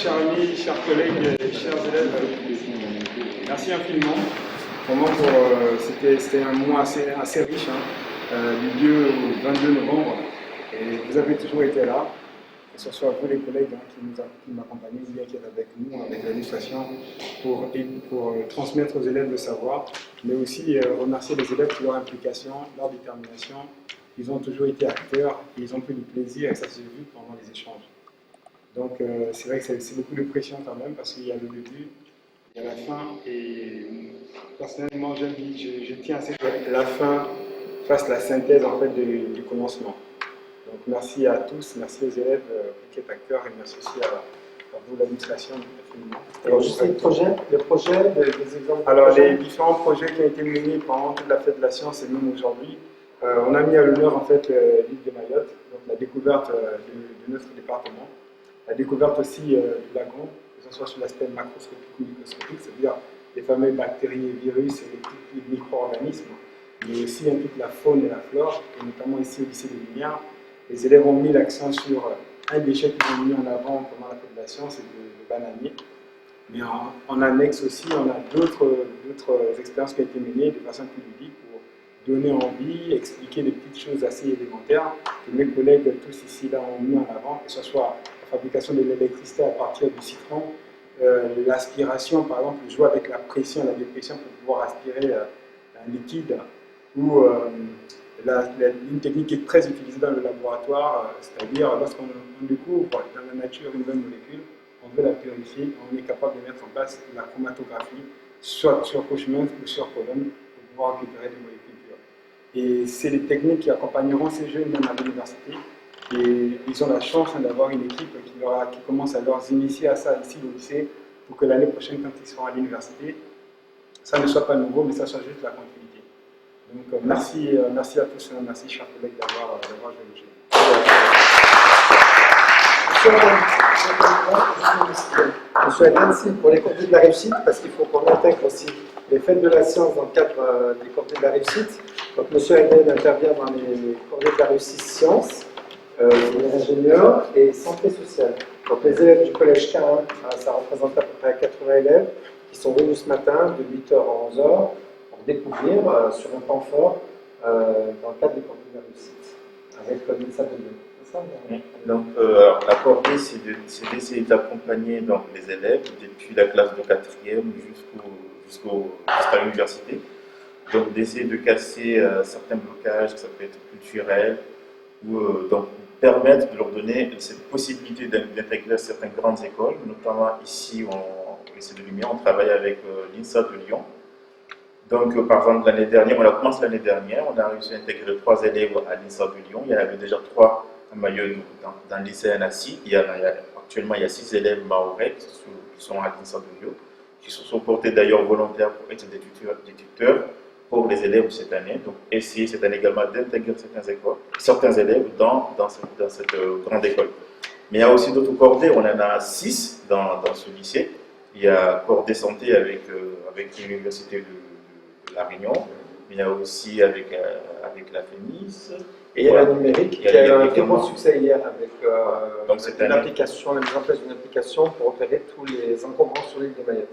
chers amis, chers collègues et chers élèves, merci infiniment. Vraiment, c'était un mois assez riche, du 2 au 22 novembre. Et vous avez toujours été là, que ce soit vous les collègues qui m'accompagnent ou bien qui êtes avec nous, avec l'administration, pour transmettre aux élèves le savoir, mais aussi remercier les élèves pour leur implication, leur détermination. Ils ont toujours été acteurs, et ils ont pris du plaisir et ça s'est vu pendant les échanges. Donc c'est vrai que c'est beaucoup de pression quand même parce qu'il y a le début, il y a la fin et personnellement je tiens à ce que la fin fasse la synthèse en fait du commencement. Donc merci à tous, merci aux élèves qui êtes acteurs et merci aussi à vous l'administration. Alors juste les projets, des exemples. Alors les différents projets qui ont été menés pendant toute la fête de la science et même aujourd'hui, on a mis à l'honneur en fait l'île de Mayotte, donc la découverte de notre département. La découverte aussi du lagon, que ce soit sur l'aspect macroscopique ou microscopique, c'est-à-dire les fameux bactéries et virus et les petits micro-organismes, mais aussi toute la faune et la flore, et notamment ici au lycée des Lumières. Les élèves ont mis l'accent sur un déchet qu'ils ont mis en avant pendant la fête de la science, c'est le bananier. Mais en annexe aussi, on a d'autres expériences qui ont été menées de façon plus ludique pour donner envie, expliquer des petites choses assez élémentaires que mes collègues tous ici là ont mis en avant, que ce soit la fabrication de l'électricité à partir du citron, l'aspiration, par exemple, jouer avec la pression, la dépression pour pouvoir aspirer un liquide, ou une technique qui est très utilisée dans le laboratoire, c'est-à-dire lorsqu'on découvre dans la nature une nouvelle molécule, on veut la purifier, on est capable de mettre en place la chromatographie, soit sur Cauchemar ou sur colonne, pour pouvoir récupérer des molécules pures. Et c'est les techniques qui accompagneront ces jeunes même à l'université. Et ils ont la chance d'avoir une équipe qui commence à leur initier à ça ici au lycée, pour que l'année prochaine, quand ils seront à l'université, ça ne soit pas nouveau, mais ça soit juste la continuité. Donc merci à tous, merci chers collègues d'avoir joué le jeu. Monsieur Adensi, pour les contenus de la réussite, parce qu'il faut qu'on intègre aussi les fêtes de la science dans le cadre des contenus de la réussite. Donc Monsieur Aden intervient dans les contenus de la réussite sciences, ingénieurs et santé sociale. Donc les élèves du collège K1, ça représente à peu près 80 élèves qui sont venus ce matin de 8h à 11h pour découvrir sur un temps fort dans le cadre des contenus de la réussite avec l'INSA de Lyon. Donc, la cordée, c'est d'essayer d'accompagner les élèves depuis la classe de 4e jusqu'à l'université. Donc, d'essayer de casser certains blocages, ça peut être culturel, ou donc permettre de leur donner cette possibilité d'intégrer certaines grandes écoles, notamment ici au lycée de Lumière, on travaille avec l'INSA de Lyon. Donc, par exemple, l'année dernière, on a commencé l'année dernière, on a réussi à intégrer 3 élèves à l'INSA de Lyon. Il y en avait déjà 3 à Mayotte dans le lycée Anassi. Actuellement, il y a 6 élèves mahorais qui sont à l'INSA de Lyon, qui se sont portés d'ailleurs volontaires pour être des tuteurs pour les élèves de cette année. Donc, essayer cette année également d'intégrer certains élèves dans cette grande école. Mais il y a aussi d'autres cordées, on en a 6 dans ce lycée. Il y a cordée santé avec l'université de La Réunion, mais il y a aussi avec la FEMIS. Et il y a la numérique qui a eu un très bon succès hier avec la mise en place d'une application pour opérer tous les encombrants sur l'île de Mayotte.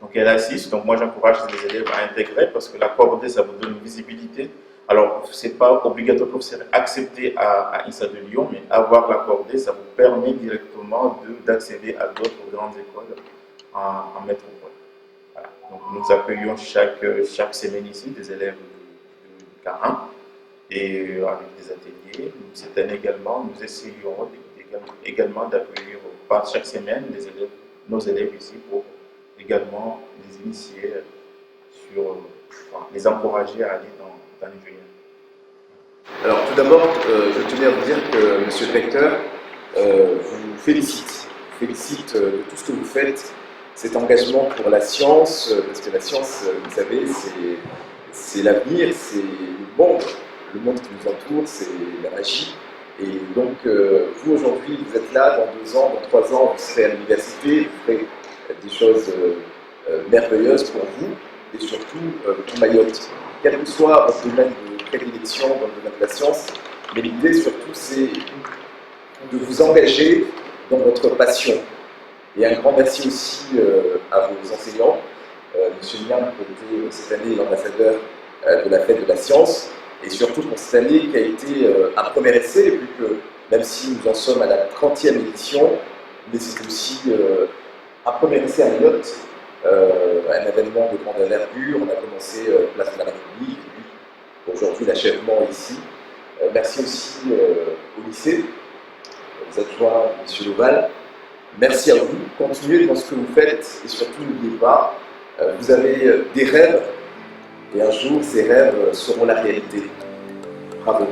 Donc il y en a 6, donc moi j'encourage les élèves à intégrer parce que la cordée ça vous donne une visibilité. Alors ce n'est pas obligatoire pour faire accepter à INSA de Lyon, mais avoir la cordée ça vous permet directement d'accéder à d'autres grandes écoles en métropole. Voilà. Donc nous accueillons chaque semaine ici des élèves de K1 et avec des ateliers. Cette année également, nous essayons également d'accueillir chaque semaine nos élèves ici pour également les initier les encourager à aller dans l'ingénierie. Alors tout d'abord, je tenais à vous dire que M. Pecteur vous félicite de tout ce que vous faites, cet engagement pour la science, parce que la science, vous savez, c'est l'avenir, c'est le monde qui nous entoure, c'est la magie. Et donc, vous aujourd'hui, vous êtes là, dans 2 ans, dans 3 ans, vous serez à l'université, vous ferez des choses merveilleuses pour vous et surtout pour Mayotte. Quel que soit votre domaine de prédilection dans le domaine de la science, mais l'idée surtout, c'est de vous engager dans votre passion. Et un grand merci aussi à vos enseignants. Monsieur Liam, qui a été cette année l'ambassadeur de la fête de la science, et surtout pour cette année qui a été un premier essai, vu que même si nous en sommes à la 30e édition, mais c'est aussi un premier essai à Mayotte, un événement de grande envergure. On a commencé place de la République, et puis aujourd'hui l'achèvement ici. Merci aussi au lycée, aux adjoints, M. Loval. Merci à vous, continuez dans ce que vous faites et surtout n'oubliez pas, vous avez des rêves et un jour ces rêves seront la réalité. Bravo.